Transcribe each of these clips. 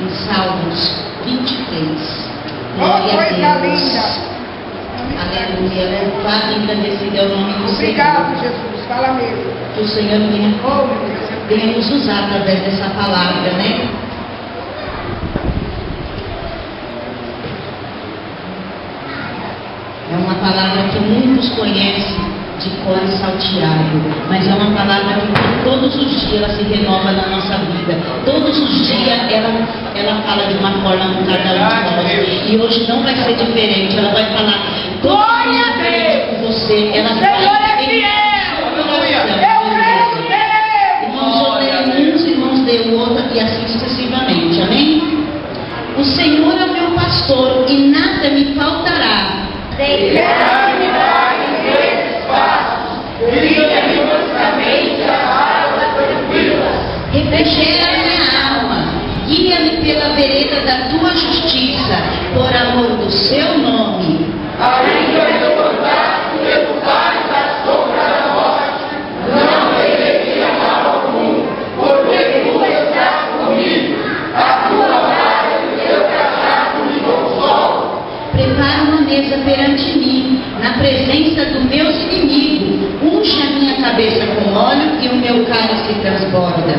em Salmos 23. Oh, coisa linda! Aleluia. Louvado e engrandecido é o nome do Senhor. Obrigado, Jesus. Fala mesmo. Que o Senhor venha nos usar através dessa palavra, né? É uma palavra que muitos conhecem de cor e salteado, mas é uma palavra que todos os dias ela se renova na nossa vida. Todos os dias ela fala de uma forma com cada um de nós. E hoje não vai ser diferente. Ela vai falar glória a Deus com você. Ela o Senhor é fiel. Irmãos odeiam uns, irmãos odeiam o outro e assim sucessivamente. Amém? O Senhor é o meu pastor e nada me faltará. Deixar-me dar em verdes pastos, guia-me mansamente a águas tranquilas. Refrigera a minha alma, guia-me pela vereda da tua justiça, por amor do seu nome. Ainda eu andar pelo vale da sombra da morte, não temerei mal algum, porque tu estás comigo, a tua vara e o teu cajado me consolam. Prepara uma mesa perante mim, na presença dos meus inimigos. Unge a minha cabeça com óleo e o meu cálice transborda.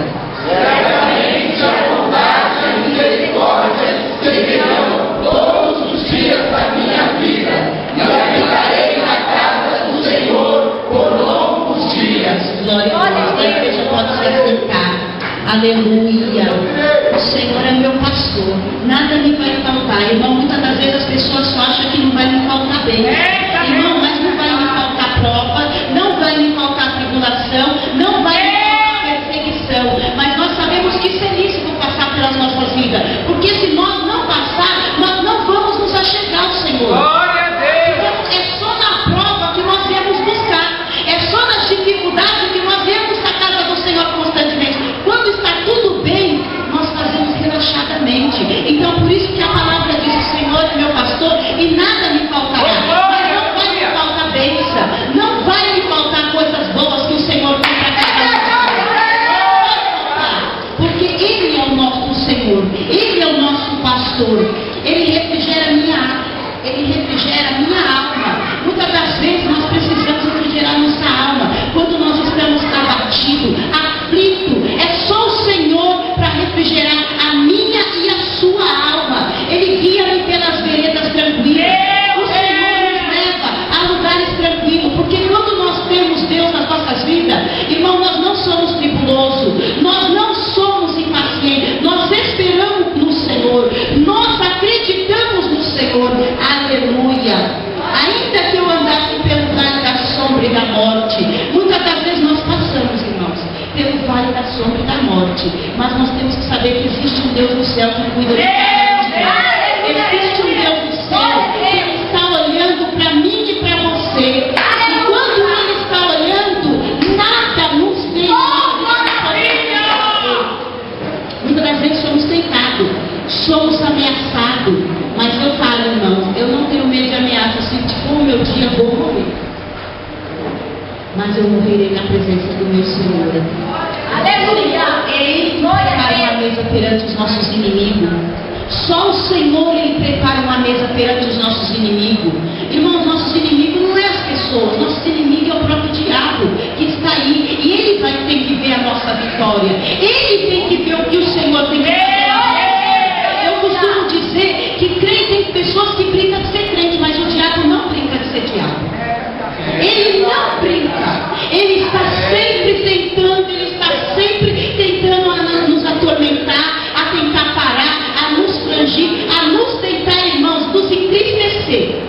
Certamente a bondade e a misericórdia seguirão todos os dias da minha vida, e habitarei na casa do Senhor por longos dias. Glória a Deus. A igreja pode se assentar. Aleluia. O Senhor é meu pastor, nada me vai faltar. Irmão, muitas das vezes as pessoas só acham que não vai me faltar bem. Irmão, mas não vai me faltar prova, não vai me faltar tribulação, não vai me faltar perseguição. Mas nós sabemos que isso é lícito passar pelas nossas vidas, porque se nós não passar, nós não vamos nos achegar ao Senhor. Glória a Deus! É só na prova que nós viemos buscar, é só nas dificuldades que nós viemos à casa do Senhor constantemente. Quando está tudo bem, nós fazemos relaxadamente. Então, por isso que a palavra diz: o Senhor é meu pastor e nada me faltará. Mas não vai me faltar bênção, não vai me faltar coisas boas que o Senhor tem para cada um. Porque Ele é o nosso Senhor, Ele é o nosso pastor, Ele refrigera minha alma, Ele refrigera minha alma. Muitas das vezes nós precisamos refrigerar nossa alma quando nós estamos abatidos, aflitos. É só o Senhor para refrigerar a minha e a sua alma. Ele guia-me pelas veredas tranquilas. O Senhor nos leva a lugares tranquilos, porque quando nós temos Deus nas nossas vidas, irmão, nós não somos tribulosos, nós não somos impacientes, nós esperamos no Senhor, nós acreditamos no Senhor. Aleluia. Ainda que eu andasse pelo vale da sombra e da morte, muitas das vezes nós passamos, irmãos, pelo vale da sombra e da morte, mas nós temos que saber que existe um Deus do céu que cuida de nós. Existe um Deus do céu que está olhando para mim e para você. E quando Ele está olhando, nada nos tem. Muitas das vezes somos tentados, somos ameaçados, mas eu falo, irmão, eu não tenho medo de ameaça. Se for o meu dia, eu vou morrer, mas eu morrerei na presença do meu Senhor. Aleluia! Ele prepara uma mesa perante os nossos inimigos. Só o Senhor, Ele prepara uma mesa perante os nossos inimigos. Irmãos, nossos inimigos não é as pessoas, nossos inimigos é o próprio diabo que está aí, e ele vai ter que ver a nossa vitória. Ele tem que ver o que o Senhor tem que fazer. Eu costumo dizer que crente tem pessoas que brincam de ser crente, mas o diabo não brinca de ser diabo. Ele não brinca. Ele está sempre tentando nos atormentar, a tentar parar, a nos frangir, a nos tentar, irmãos, nos entristecer.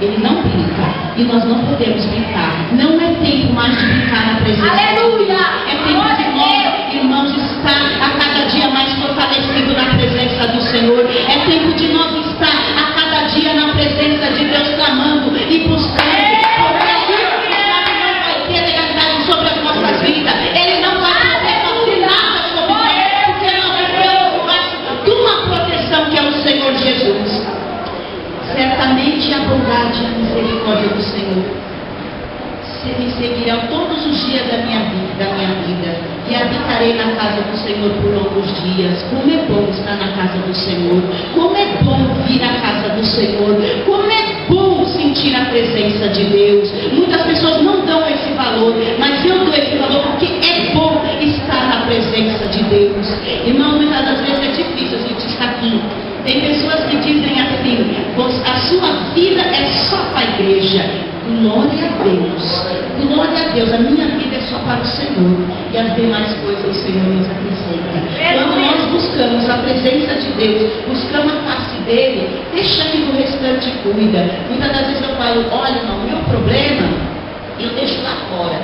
Ele não brinca, e nós não podemos brincar. Não é tempo mais de brincar na presença de Deus. É tempo de nós, irmãos, estar a cada dia mais fortalecido na presença do Senhor. É tempo de nós estar a cada dia na presença de Deus, clamando e buscando. Porque Ele não vai ter legalidade sobre as nossas vidas. Ele não vai poder fazer nada sobre nós, porque nós estamos debaixo de uma proteção que é o Senhor Jesus. Certamente a bondade e a misericórdia do Senhor me seguirão todos os dias da minha vida. e habitarei na casa do Senhor por longos dias. Como é bom estar na casa do Senhor, como é bom vir à casa do Senhor, como é bom sentir a presença de Deus. Muitas pessoas não dão esse valor, mas eu dou esse valor porque é bom estar na presença de Deus. Irmão, muitas das vezes é difícil a gente estar aqui. Tem pessoas que dizem assim: a sua vida é só para a igreja. Glória a Deus, glória a Deus, a minha vida é só para o Senhor, e as demais coisas o Senhor nos acrescenta. Quando nós buscamos a presença de Deus, buscamos a face dele, deixa que o restante cuida. Muitas das vezes eu falo: olha, irmão, o meu problema eu deixo lá fora,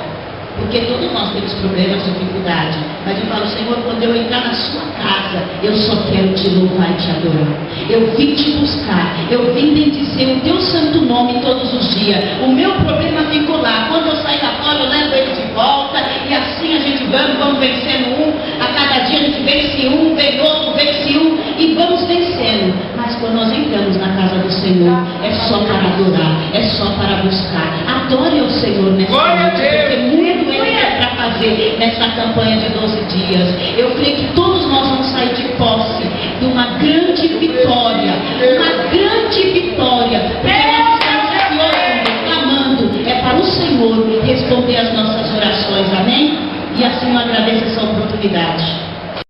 porque todos nós temos problemas, dificuldade, mas eu falo: Senhor, quando eu entrar na sua casa, eu só quero te louvar e te adorar. Eu vim te buscar, eu vim bendizer o teu santo nome todos os dias. O meu problema ficou lá, quando eu sair lá fora eu levo ele de volta, e assim a gente vamos vencendo um, a cada dia a gente vence um, vem outro, vence um, e vamos vencendo. Mas quando nós entramos na casa do Senhor, é só para adorar, é só para buscar. Adore ao Senhor nessa noite, porque muito ele tem para fazer nessa campanha de 12 dias. Eu creio que todos nós vamos sair de posse de uma grande vitória, porque nós estamos aqui hoje clamando, é para o Senhor responder as nossas orações, amém? E assim eu agradeço essa oportunidade.